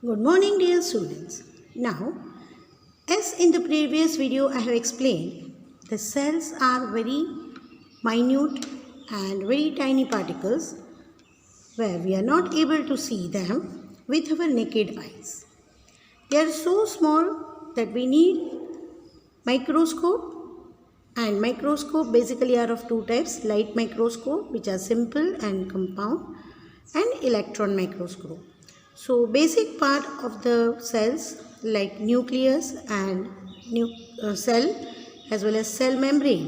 Good morning dear students. Now, as in the previous video I have explained, the cells are very minute and very tiny particles where we are not able to see them with our naked eyes. They are so small that we need microscope, and microscope basically are of two types: light microscope, which are simple and compound, and electron microscope. So basic part of the cells like nucleus and cell as well as cell membrane,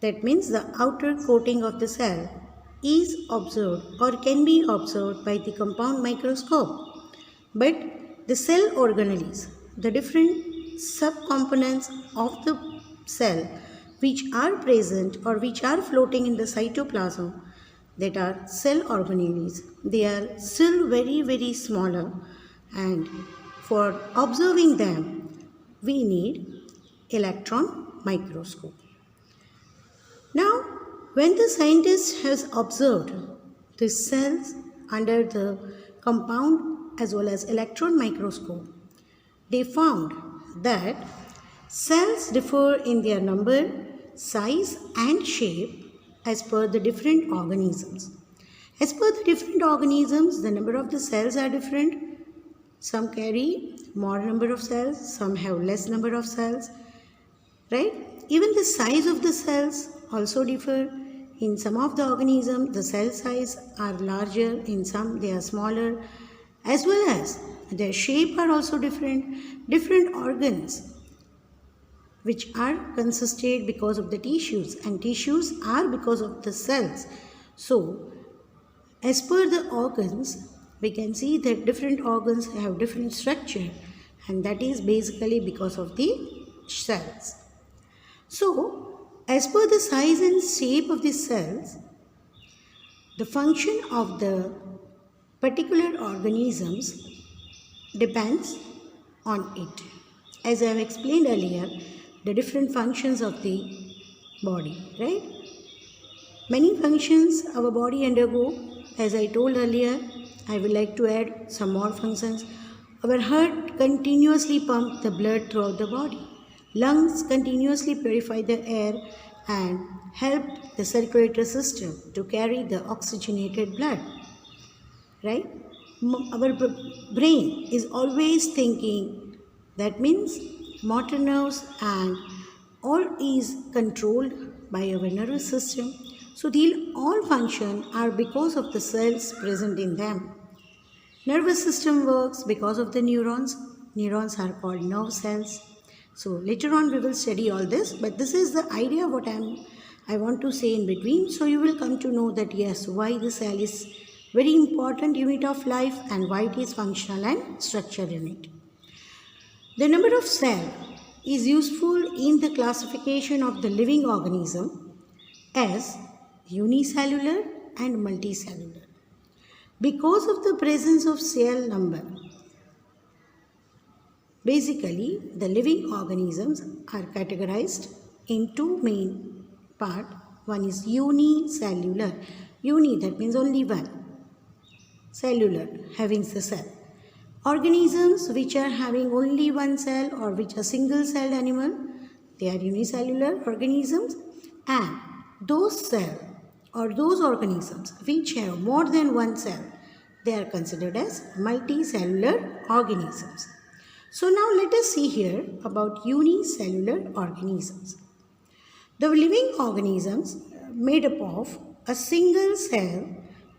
that means the outer coating of the cell, is observed or can be observed by the compound microscope. But the cell organelles, the different subcomponents of the cell which are present or which are floating in the cytoplasm, that are cell organelles, they are still very smaller, and for observing them we need electron microscope. Now, when the scientist has observed the cells under the compound as well as electron microscope, they found that cells differ in their number, size and shape as per the different organisms. As per the different organisms, the number of the cells are different. Some carry more number of cells, some have less number of cells, right? Even the size of the cells also differ. In some of the organisms, the cell size are larger, in some they are smaller, as well as their shape are also different. Different organs which are consisted because of the tissues, and tissues are because of the cells. So, as per the organs, we can see that different organs have different structure, and that is basically because of the cells. So, as per the size and shape of the cells, the function of the particular organisms depends on it. As I have explained earlier, the different functions of the body, right? Many functions our body undergo. As I told earlier, I would like to add some more functions. Our heart continuously pumps the blood throughout the body. Lungs continuously purify the air and help the circulatory system to carry the oxygenated blood, right? Our brain is always thinking, that means motor nerves and all is controlled by our nervous system. So these all function are because of the cells present in them. Nervous system works because of the neurons. Neurons are called nerve cells. So later on we will study all this, but this is the idea what I want to say in between. So you will come to know that yes, why the cell is very important unit of life and why it is functional and structural unit. The number of cells is useful in the classification of the living organism as unicellular and multicellular. Because of the presence of cell number, basically the living organisms are categorized in two main parts. One is unicellular. Uni, that means only one. Cellular, having the cell. Organisms which are having only one cell or which are single-celled animal, they are unicellular organisms, and those cells or those organisms which have more than one cell, they are considered as multicellular organisms. So now let us see here about unicellular organisms. The living organisms made up of a single cell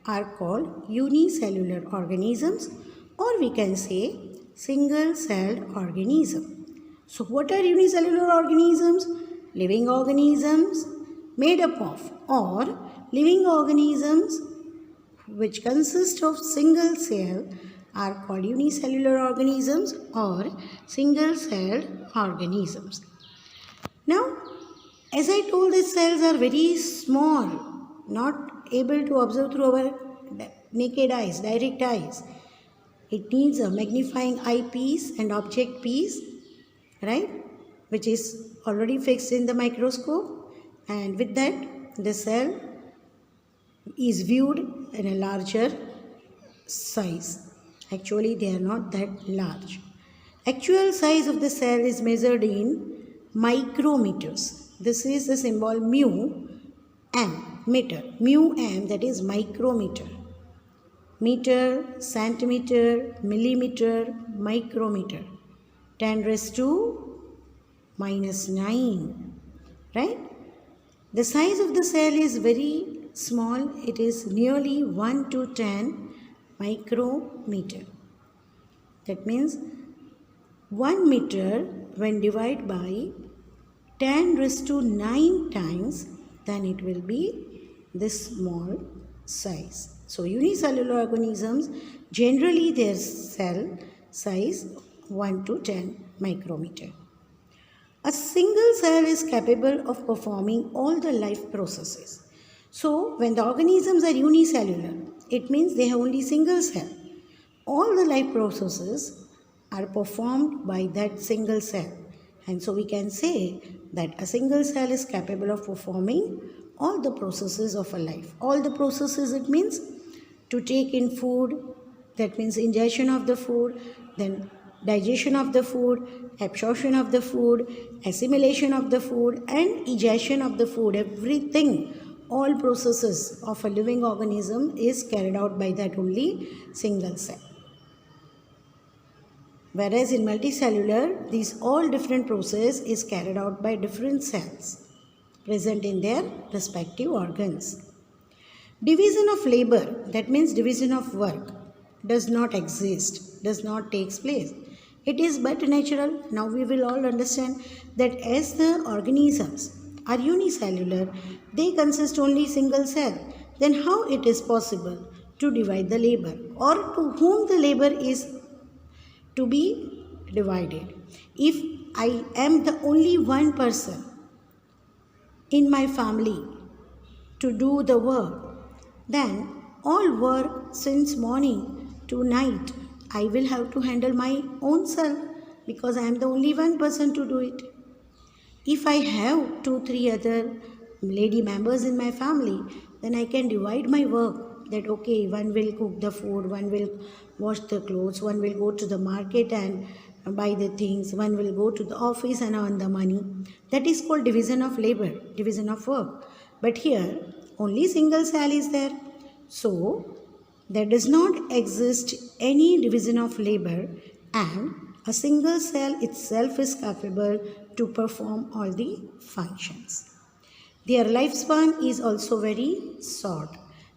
are called unicellular organisms, or we can say single-celled organism. So what are unicellular organisms? Living organisms made up of or living organisms which consist of single cell are called unicellular organisms or single-celled organisms. Now, as I told, the cells are very small, not able to observe through our naked eyes, direct eyes. It needs a magnifying eyepiece and object piece, right, which is already fixed in the microscope, and with that the cell is viewed in a larger size. Actually, they are not that large. Actual size of the cell is measured in micrometers. This is the symbol mu m, meter. Mu m, that is micrometer. Meter, centimeter, millimeter, micrometer. 10 raised to minus 9. Right? The size of the cell is very small. It is nearly 1 to 10 micrometer. That means 1 meter when divided by 10 raised to 9 times, then it will be this small size. So unicellular organisms, generally their cell size 1 to 10 micrometer. A single cell is capable of performing all the life processes. So when the organisms are unicellular, it means they have only single cell. All the life processes are performed by that single cell. And so we can say that a single cell is capable of performing all the processes of a life. All the processes, it means to take in food, that means ingestion of the food, then digestion of the food, absorption of the food, assimilation of the food, and egestion of the food. Everything, all processes of a living organism is carried out by that only single cell. Whereas in multicellular, these all different process is carried out by different cells present in their respective organs. Division of labor, that means division of work, does not exist, does not take place. It is but natural. Now we will all understand that as the organisms are unicellular, they consist only single cell. Then how it is possible to divide the labor, or to whom the labor is to be divided? If I am the only one person in my family to do the work, then all work since morning to night I will have to handle my own self, because I am the only one person to do it. If I have 2-3 other lady members in my family, then I can divide my work, that okay, one will cook the food, one will wash the clothes, one will go to the market and buy the things, one will go to the office and earn the money. That is called division of labor, division of work. But here only single cell is there. So there does not exist any division of labor, and a single cell itself is capable to perform all the functions. Their lifespan is also very short,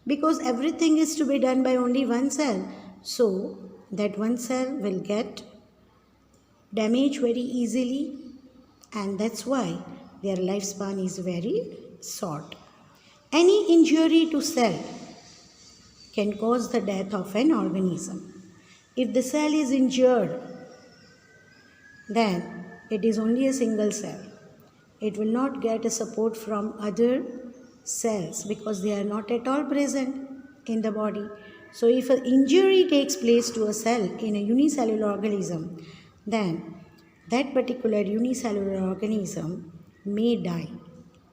because everything is to be done by only one cell. So that one cell will get damaged very easily, and that's why their lifespan is very short. Any injury to cell can cause the death of an organism. If the cell is injured, then it is only a single cell. It will not get a support from other cells, because they are not at all present in the body. So if an injury takes place to a cell in a unicellular organism, then that particular unicellular organism may die.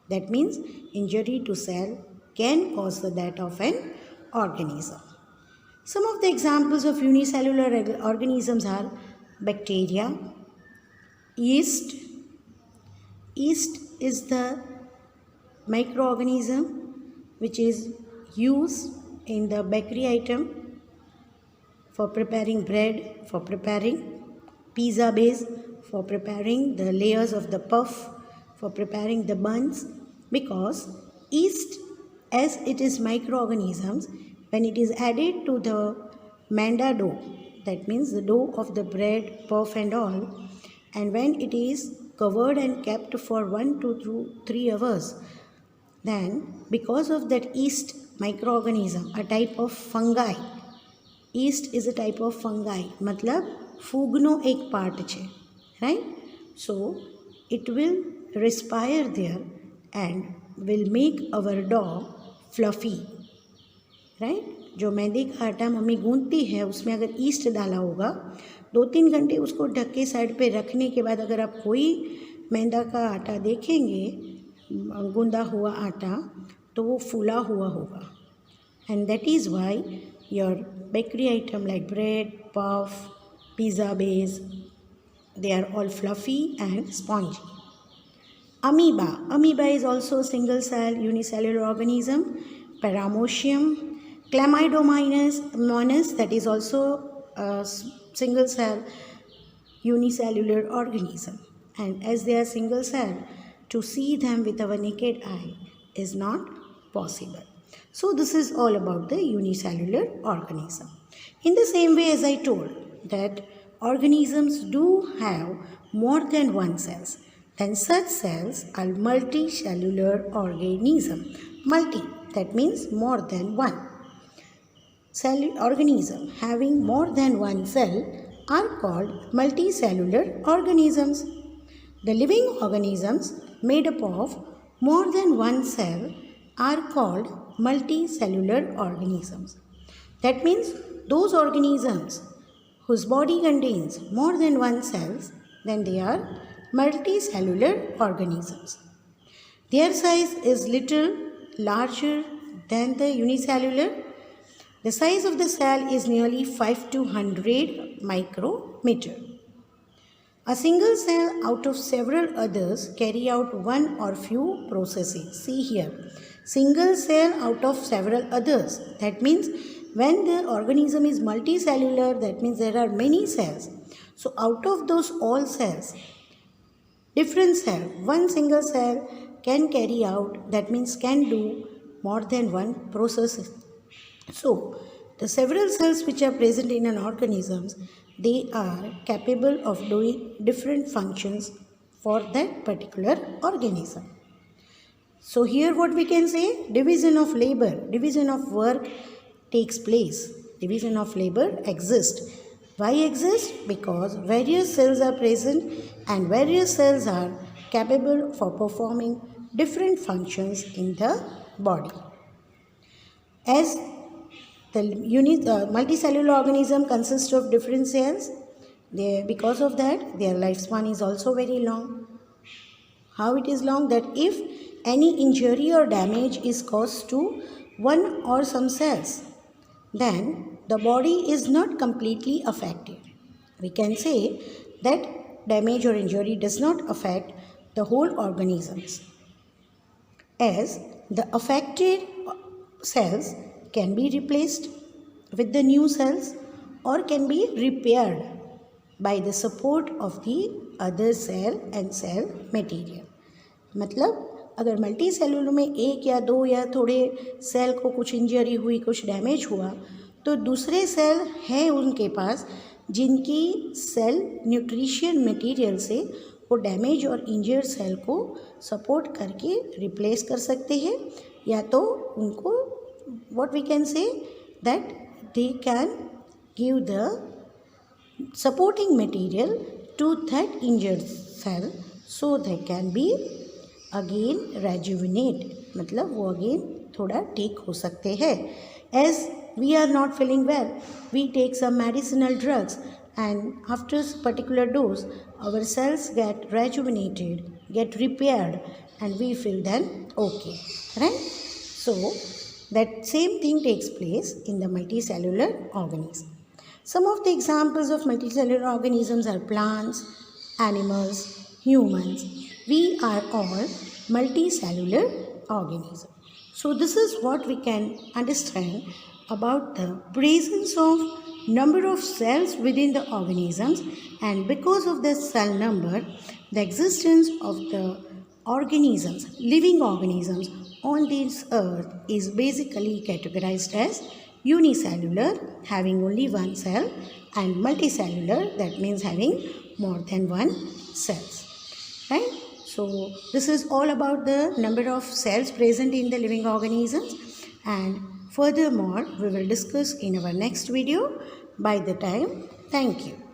That means injury to cell can cause the death of an organism. Some of the examples of unicellular organisms are bacteria, yeast. Yeast is the microorganism which is used in the bakery item for preparing bread, for preparing pizza base, for preparing the layers of the puff, for preparing the buns, because yeast, as it is microorganisms, when it is added to the manda dough, that means the dough of the bread, puff and all, and when it is covered and kept for 1 to 3 hours, then because of that yeast microorganism, a type of fungi, yeast is a type of fungi, matlab fugno ek part છે, right? So it will respire there and will make our dough fluffy, right? जो मैदे का आटा mummy गूंथती है, उसमें अगर east डाला होगा, 2-3 घंटे उसको ढक के साइड पे रखने के बाद अगर आप कोई मैदा का आटा देखेंगे, गूंदा हुआ आटा, तो वो फूला हुआ होगा. And that is why your bakery item like bread, puff, pizza base. They are all fluffy and spongy. Amoeba. Amoeba is also a single cell unicellular organism. Paramecium. Chlamydomonas, that is also a single cell unicellular organism. And as they are single cell, to see them with our naked eye is not possible. So this is all about the unicellular organism. In the same way as I told that organisms do have more than one cells, then such cells are multicellular organism. Multi, that means more than one. Organism having more than one cell are called multicellular organisms. The living organisms made up of more than one cell are called multicellular organisms. That means those organisms whose body contains more than one cells, then they are multicellular organisms. Their size is little larger than the unicellular. The size of the cell is nearly 5 to 100 micrometer. A single cell out of several others carry out one or few processes. See here, single cell out of several others. That means when the organism is multicellular, that means there are many cells. So out of those all cells, different cell, one single cell can carry out, that means can do more than one process. So the several cells which are present in an organism, they are capable of doing different functions for that particular organism. So here what we can say, division of labor, division of work takes place. Division of labor exists. Why exists? Because various cells are present and various cells are capable for performing different functions in the body. As the multicellular organism consists of different cells, because of that their lifespan is also very long. How it is long? That if any injury or damage is caused to one or some cells, then the body is not completely affected. We can say that damage or injury does not affect the whole organisms, as the affected cells can be replaced with the new cells or can be repaired by the support of the other cell and cell material. मतलब अगर multi cellular में एक या दो या थोड़े cell को कुछ इंजरी हुई, कुछ डैमेज हुआ, तो दूसरे सेल हैं उनके पास जिनकी सेल न्यूट्रिशन मटेरियल से वो डैमेज और इंजर्ड सेल को सपोर्ट करके रिप्लेस कर सकते हैं, या तो उनको what we can say that they can give the supporting material to that injured cell so they can be again rejuvenate, मतलब वो again थोड़ा ठीक हो सकते हैं. As we are not feeling well, we take some medicinal drugs and after a particular dose our cells get rejuvenated, get repaired and we feel then okay, right? So that same thing takes place in the multicellular organism. Some of the examples of multicellular organisms are plants, animals, humans. We are all multicellular organisms. So this is what we can understand about the presence of number of cells within the organisms, and because of the cell number, the existence of the organisms, living organisms on this earth is basically categorized as unicellular, having only one cell, and multicellular, that means having more than one cells, right? So this is all about the number of cells present in the living organisms, and furthermore we will discuss in our next video. By the time, thank you.